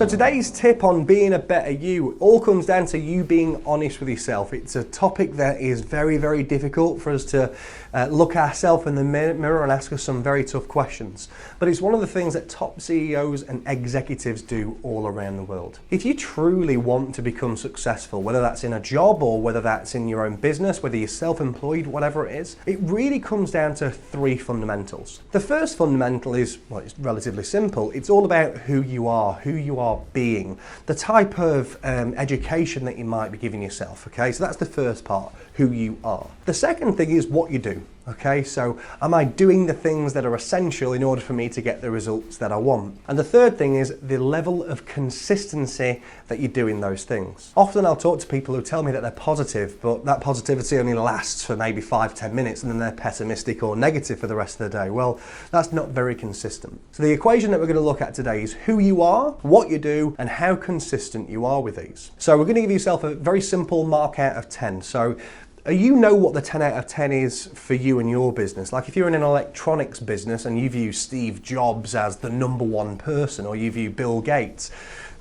So today's tip on being a better you all comes down to you being honest with yourself. It's a topic that is very, very difficult for us to look ourselves in the mirror and ask us some very tough questions. But it's one of the things that top CEOs and executives do all around the world. If you truly want to become successful, whether that's in a job or whether that's in your own business, whether you're self-employed, whatever it is, it really comes down to three fundamentals. The first fundamental is, well, it's relatively simple. It's all about who you are being, the type of education that you might be giving yourself, okay? So that's the first part, who you are. The second thing is what you do. Okay, so am I doing the things that are essential in order for me to get the results that I want? And the third thing is the level of consistency that you do in those things. Often I'll talk to people who tell me that they're positive, but that positivity only lasts for maybe 5-10 minutes and then they're pessimistic or negative for the rest of the day. Well, that's not very consistent. So the equation that we're going to look at today is who you are, what you do, and how consistent you are with these. So we're going to give yourself a very simple mark out of 10. So you know what the 10 out of 10 is for you and your business. Like if you're in an electronics business and you view Steve Jobs as the #1 person, or you view Bill Gates,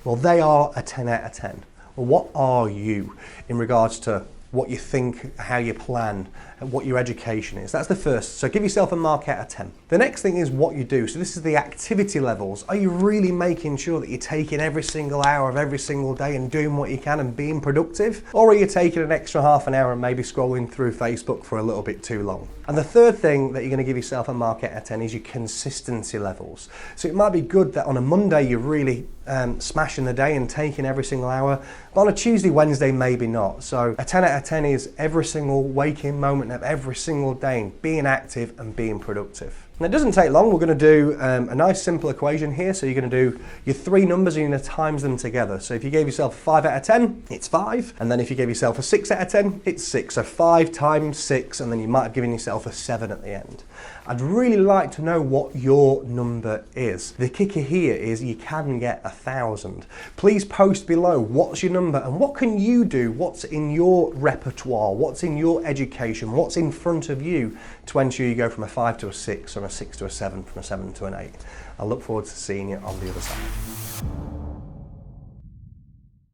well, they are a 10 out of 10. Well, what are you in regards to what you think, how you plan, and what your education is? That's the first. So give yourself a mark out of 10. The next thing is what you do. So this is the activity levels. Are you really making sure that you're taking every single hour of every single day and doing what you can and being productive? Or are you taking an extra half an hour and maybe scrolling through Facebook for a little bit too long? And the third thing that you're going to give yourself a mark out of 10 is your consistency levels. So it might be good that on a Monday you're really smashing the day and taking every single hour, but on a Tuesday, Wednesday, maybe not. So a 10 out of 10 is every single waking moment of every single day being active and being productive. And it doesn't take long. We're going to do a nice simple equation here. So you're going to do your three numbers and you're going to times them together. So if you gave yourself a 5 out of 10, it's 5. And then if you gave yourself a 6 out of 10, it's 6. So 5 times 6, and then you might have given yourself a 7 at the end. I'd really like to know what your number is. The kicker here is you can get 1,000. Please post below what's your number and what can you do, what's in your repertoire, what's in your education, what's in front of you to ensure you go from a 5 to a 6 or a 6 to a 7, from a 7 to an 8. I look forward to seeing you on the other side.